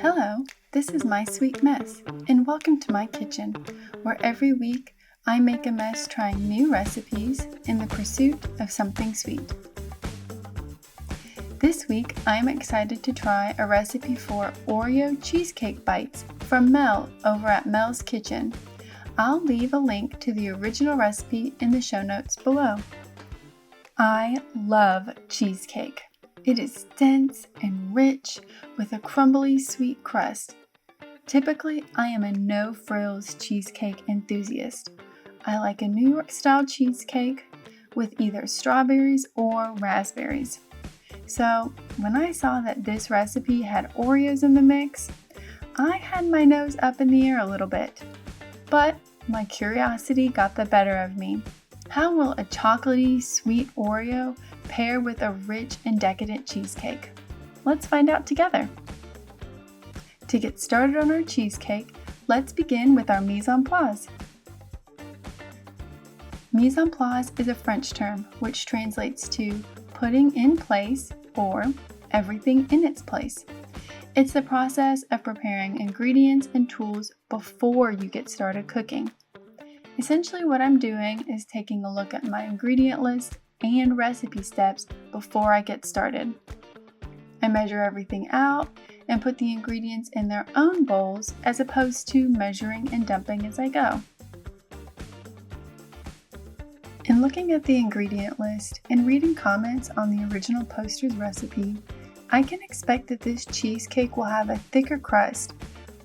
Hello, this is My Sweet Mess, and welcome to my kitchen, where every week I make a mess trying new recipes in the pursuit of something sweet. This week I'm excited to try a recipe for Oreo cheesecake bites from Mel over at Mel's Kitchen. I'll leave a link to the original recipe in the show notes below. I love cheesecake. It is dense and rich with a crumbly sweet crust. Typically, I am a no-frills cheesecake enthusiast. I like a New York style cheesecake with either strawberries or raspberries. So when I saw that this recipe had Oreos in the mix, I had my nose up in the air a little bit. But my curiosity got the better of me. How will a chocolatey sweet Oreo pair with a rich and decadent cheesecake? Let's find out together. To get started on our cheesecake, let's begin with our mise en place. Mise en place is a French term which translates to putting in place or everything in its place. It's the process of preparing ingredients and tools before you get started cooking. Essentially what I'm doing is taking a look at my ingredient list and recipe steps before I get started. I measure everything out and put the ingredients in their own bowls as opposed to measuring and dumping as I go. In looking at the ingredient list and reading comments on the original poster's recipe, I can expect that this cheesecake will have a thicker crust,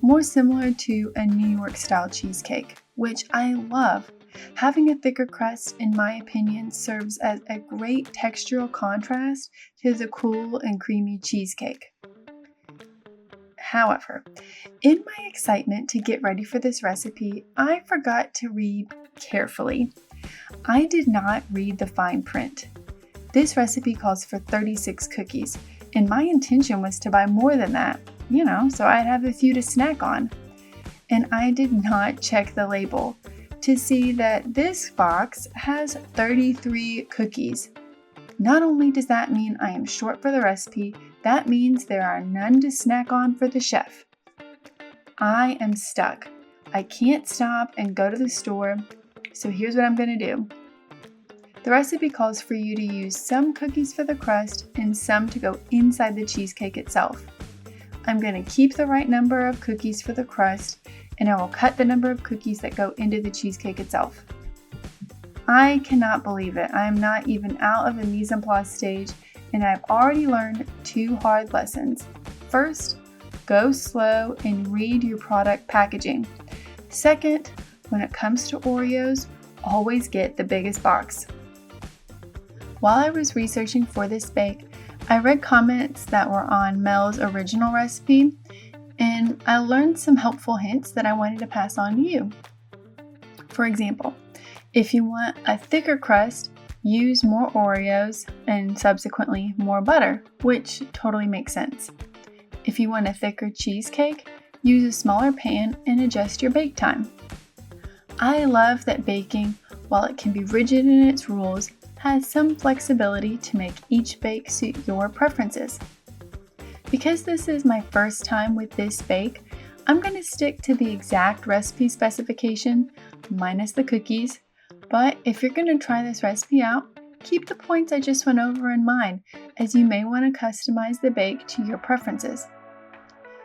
more similar to a New York style cheesecake, which I love. Having a thicker crust, in my opinion, serves as a great textural contrast to the cool and creamy cheesecake. However, in my excitement to get ready for this recipe, I forgot to read carefully. I did not read the fine print. This recipe calls for 36 cookies, and my intention was to buy more than that, so I'd have a few to snack on. And I did not check the label to see that this box has 33 cookies. Not only does that mean I am short for the recipe, that means there are none to snack on for the chef. I am stuck. I can't stop and go to the store, so here's what I'm going to do. The recipe calls for you to use some cookies for the crust and some to go inside the cheesecake itself. I'm going to keep the right number of cookies for the crust, and I will cut the number of cookies that go into the cheesecake itself. I cannot believe it. I am not even out of the mise en place stage, and I've already learned 2 hard lessons. First, go slow and read your product packaging. Second, when it comes to Oreos, always get the biggest box. While I was researching for this bake, I read comments that were on Mel's original recipe, and I learned some helpful hints that I wanted to pass on to you. For example, if you want a thicker crust, use more Oreos and subsequently more butter, which totally makes sense. If you want a thicker cheesecake, use a smaller pan and adjust your bake time. I love that baking, while it can be rigid in its rules, has some flexibility to make each bake suit your preferences. Because this is my first time with this bake, I'm going to stick to the exact recipe specification, minus the cookies, but if you're going to try this recipe out, keep the points I just went over in mind, as you may want to customize the bake to your preferences.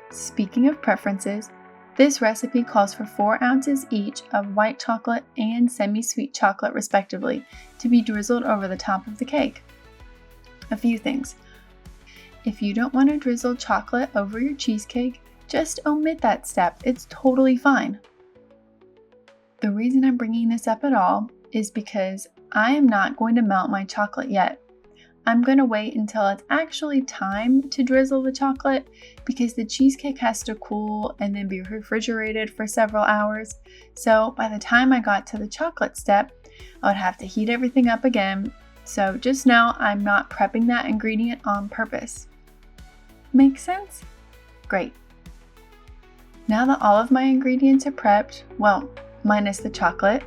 Speaking of preferences, this recipe calls for 4 ounces each of white chocolate and semi-sweet chocolate respectively to be drizzled over the top of the cake. A few things. If you don't want to drizzle chocolate over your cheesecake, just omit that step. It's totally fine. The reason I'm bringing this up at all is because I am not going to melt my chocolate yet. I'm going to wait until it's actually time to drizzle the chocolate because the cheesecake has to cool and then be refrigerated for several hours. So by the time I got to the chocolate step, I would have to heat everything up again. So just know I'm not prepping that ingredient on purpose. Make sense? Great. Now that all of my ingredients are prepped, well, minus the chocolate,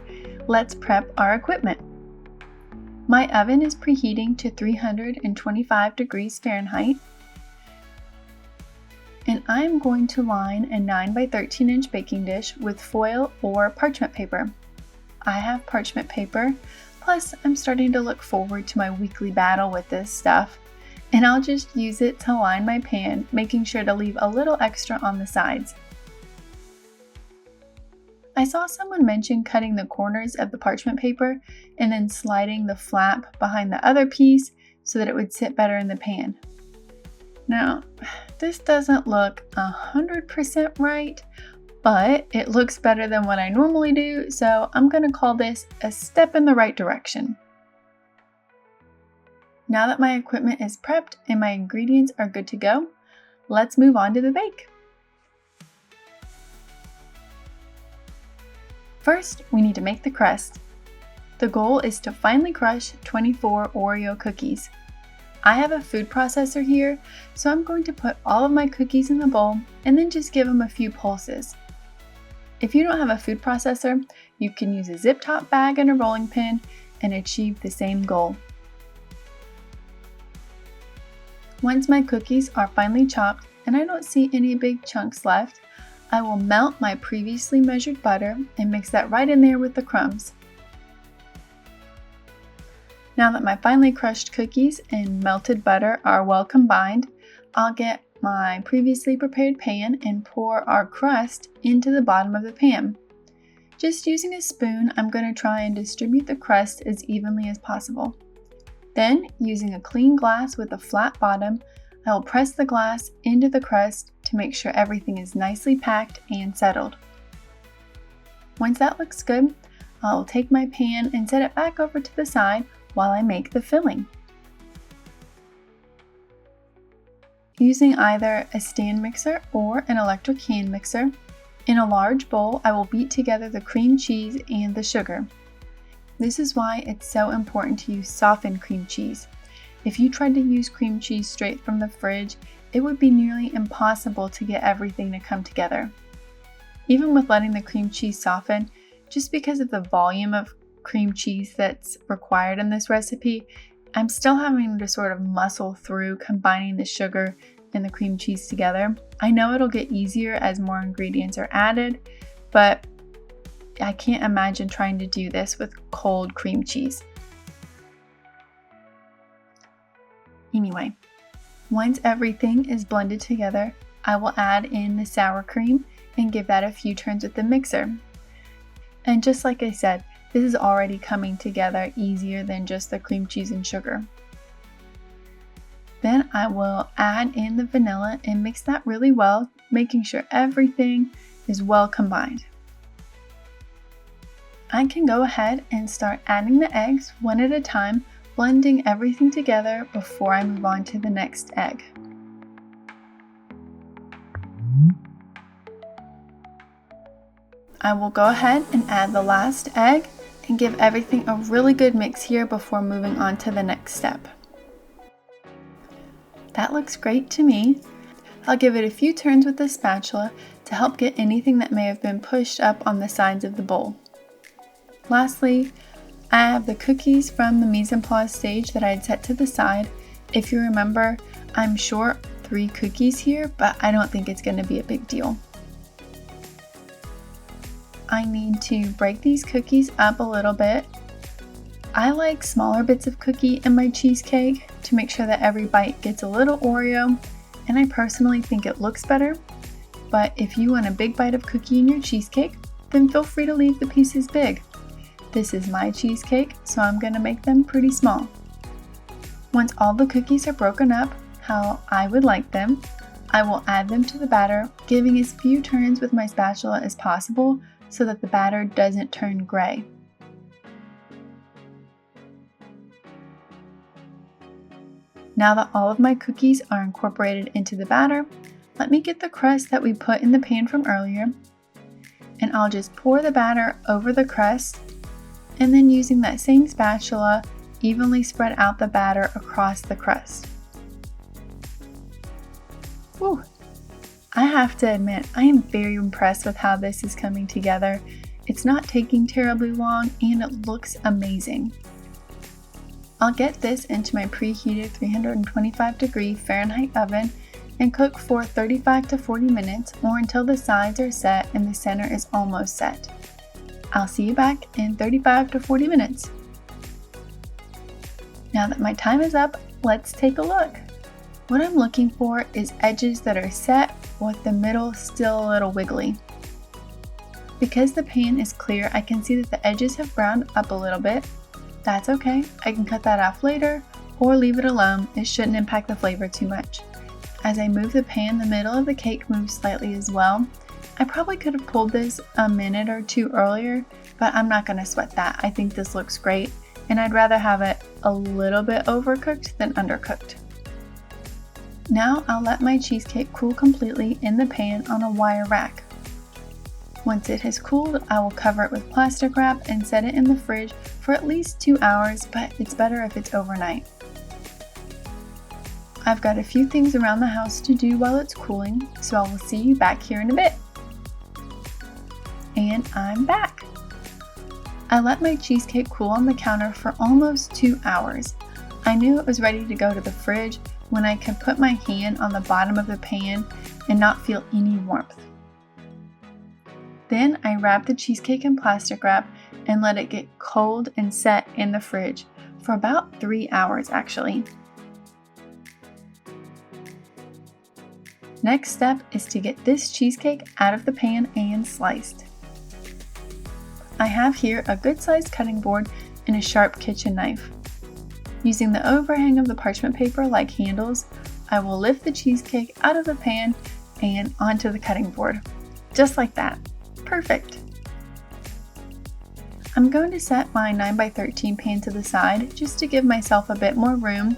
let's prep our equipment. My oven is preheating to 325 degrees Fahrenheit. I'm going to line a 9 by 13 inch baking dish with foil or parchment paper. I have parchment paper, plus I'm starting to look forward to my weekly battle with this stuff, and I'll just use it to line my pan, making sure to leave a little extra on the sides. I saw someone mention cutting the corners of the parchment paper and then sliding the flap behind the other piece so that it would sit better in the pan. Now, this doesn't look 100% right, but it looks better than what I normally do, so I'm going to call this a step in the right direction. Now that my equipment is prepped and my ingredients are good to go, let's move on to the bake. First, we need to make the crust. The goal is to finely crush 24 Oreo cookies. I have a food processor here, so I'm going to put all of my cookies in the bowl and then just give them a few pulses. If you don't have a food processor, you can use a zip top bag and a rolling pin and achieve the same goal. Once my cookies are finely chopped and I don't see any big chunks left, I will melt my previously measured butter and mix that right in there with the crumbs. Now that my finely crushed cookies and melted butter are well combined, I'll get my previously prepared pan and pour our crust into the bottom of the pan. Just using a spoon, I'm going to try and distribute the crust as evenly as possible. Then, using a clean glass with a flat bottom, I will press the glass into the crust to make sure everything is nicely packed and settled. Once that looks good, I'll take my pan and set it back over to the side while I make the filling. Using either a stand mixer or an electric hand mixer, in a large bowl I will beat together the cream cheese and the sugar. This is why it's so important to use softened cream cheese. If you tried to use cream cheese straight from the fridge, it would be nearly impossible to get everything to come together. Even with letting the cream cheese soften, just because of the volume of cream cheese that's required in this recipe, I'm still having to sort of muscle through combining the sugar and the cream cheese together. I know it'll get easier as more ingredients are added, but I can't imagine trying to do this with cold cream cheese. Anyway, once everything is blended together, I will add in the sour cream and give that a few turns with the mixer. And just like I said, this is already coming together easier than just the cream cheese and sugar. Then I will add in the vanilla and mix that really well, making sure everything is well combined. I can go ahead and start adding the eggs one at a time, blending everything together before I move on to the next egg. I will go ahead and add the last egg and give everything a really good mix here before moving on to the next step. That looks great to me. I'll give it a few turns with the spatula to help get anything that may have been pushed up on the sides of the bowl. Lastly, I have the cookies from the mise en place stage that I had set to the side. If you remember, I'm short 3 cookies here, but I don't think it's going to be a big deal. I need to break these cookies up a little bit. I like smaller bits of cookie in my cheesecake to make sure that every bite gets a little Oreo, and I personally think it looks better. But if you want a big bite of cookie in your cheesecake, then feel free to leave the pieces big. This is my cheesecake, so I'm going to make them pretty small. Once all the cookies are broken up how I would like them, I will add them to the batter, giving as few turns with my spatula as possible so that the batter doesn't turn gray. Now that all of my cookies are incorporated into the batter, let me get the crust that we put in the pan from earlier, and I'll just pour the batter over the crust, and then using that same spatula, evenly spread out the batter across the crust. Whew. I have to admit, I am very impressed with how this is coming together. It's not taking terribly long and it looks amazing. I'll get this into my preheated 325 degree Fahrenheit oven and cook for 35 to 40 minutes or until the sides are set and the center is almost set. I'll see you back in 35 to 40 minutes. Now that my time is up, let's take a look. What I'm looking for is edges that are set with the middle still a little wiggly. Because the pan is clear, I can see that the edges have browned up a little bit. That's okay, I can cut that off later or leave it alone. It shouldn't impact the flavor too much. As I move the pan, the middle of the cake moves slightly as well. I probably could have pulled this a minute or two earlier, but I'm not going to sweat that. I think this looks great, and I'd rather have it a little bit overcooked than undercooked. Now I'll let my cheesecake cool completely in the pan on a wire rack. Once it has cooled, I will cover it with plastic wrap and set it in the fridge for at least 2 hours, but it's better if it's overnight. I've got a few things around the house to do while it's cooling, so I will see you back here in a bit. And I'm back. I let my cheesecake cool on the counter for almost 2 hours. I knew it was ready to go to the fridge when I could put my hand on the bottom of the pan and not feel any warmth. Then I wrapped the cheesecake in plastic wrap and let it get cold and set in the fridge for about 3 hours actually. Next step is to get this cheesecake out of the pan and sliced. I have here a good sized cutting board and a sharp kitchen knife. Using the overhang of the parchment paper like handles, I will lift the cheesecake out of the pan and onto the cutting board. Just like that. Perfect. I'm going to set my 9x13 pan to the side just to give myself a bit more room.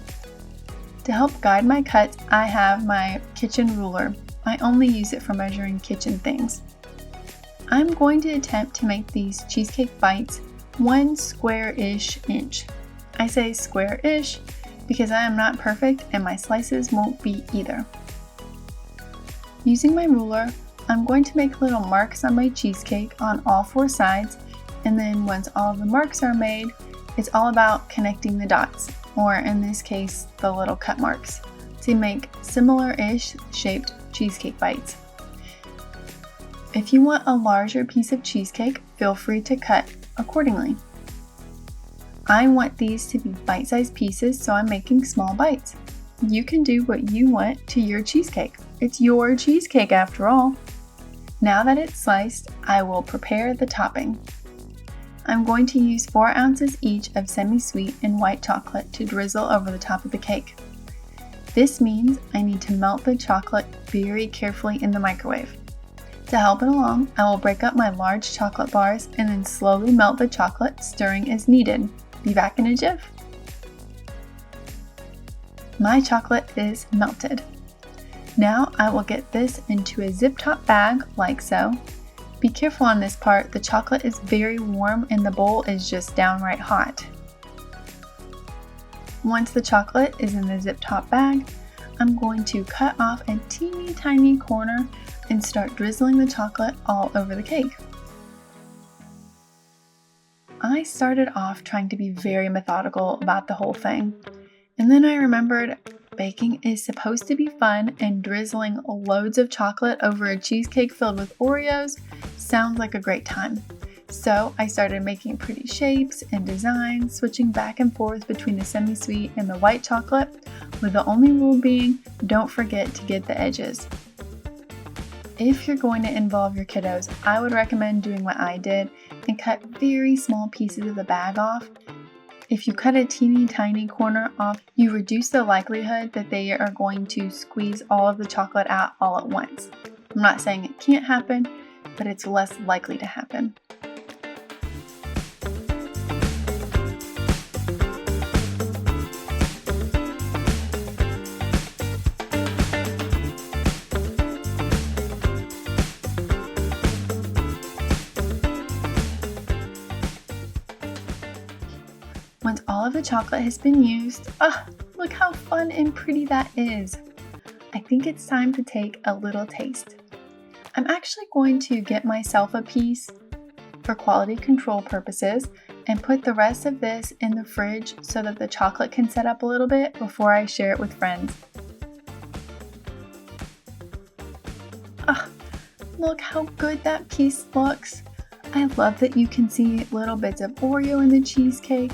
To help guide my cuts, I have my kitchen ruler. I only use it for measuring kitchen things. I'm going to attempt to make these cheesecake bites 1 square-ish inch. I say square-ish because I am not perfect and my slices won't be either. Using my ruler, I'm going to make little marks on my cheesecake on all 4 sides, and then once all of the marks are made, it's all about connecting the dots, or in this case, the little cut marks, to make similar-ish shaped cheesecake bites. If you want a larger piece of cheesecake, feel free to cut accordingly. I want these to be bite-sized pieces, so I'm making small bites. You can do what you want to your cheesecake. It's your cheesecake after all. Now that it's sliced, I will prepare the topping. I'm going to use 4 ounces each of semi-sweet and white chocolate to drizzle over the top of the cake. This means I need to melt the chocolate very carefully in the microwave. To help it along, I will break up my large chocolate bars and then slowly melt the chocolate, stirring as needed. Be back in a jiff. My chocolate is melted. Now I will get this into a zip top bag like so. Be careful on this part, the chocolate is very warm and the bowl is just downright hot. Once the chocolate is in the zip top bag, I'm going to cut off a teeny tiny corner and start drizzling the chocolate all over the cake. I started off trying to be very methodical about the whole thing, and then I remembered baking is supposed to be fun, and drizzling loads of chocolate over a cheesecake filled with Oreos sounds like a great time. So I started making pretty shapes and designs, switching back and forth between the semi-sweet and the white chocolate, with the only rule being don't forget to get the edges. If you're going to involve your kiddos, I would recommend doing what I did and cut very small pieces of the bag off. If you cut a teeny tiny corner off, you reduce the likelihood that they are going to squeeze all of the chocolate out all at once. I'm not saying it can't happen, but it's less likely to happen. Once all of the chocolate has been used, look how fun and pretty that is. I think it's time to take a little taste. I'm actually going to get myself a piece for quality control purposes and put the rest of this in the fridge so that the chocolate can set up a little bit before I share it with friends. Ah, look how good that piece looks. I love that you can see little bits of Oreo in the cheesecake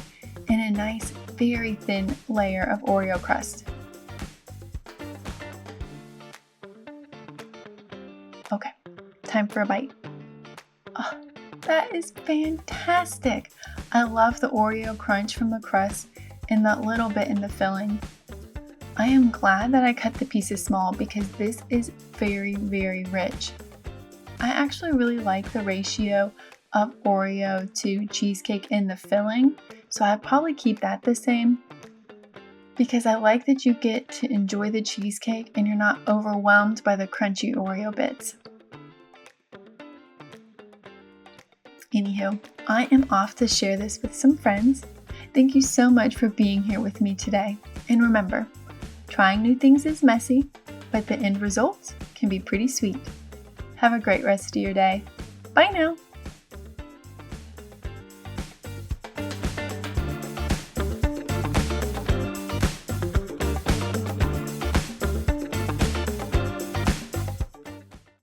and a nice, very thin layer of Oreo crust. Okay, time for a bite. Oh, that is fantastic! I love the Oreo crunch from the crust and that little bit in the filling. I am glad that I cut the pieces small because this is very, very rich. I actually really like the ratio of Oreo to cheesecake in the filling, so I'd probably keep that the same because I like that you get to enjoy the cheesecake and you're not overwhelmed by the crunchy Oreo bits. Anywho, I am off to share this with some friends. Thank you so much for being here with me today. And remember, trying new things is messy, but the end results can be pretty sweet. Have a great rest of your day. Bye now!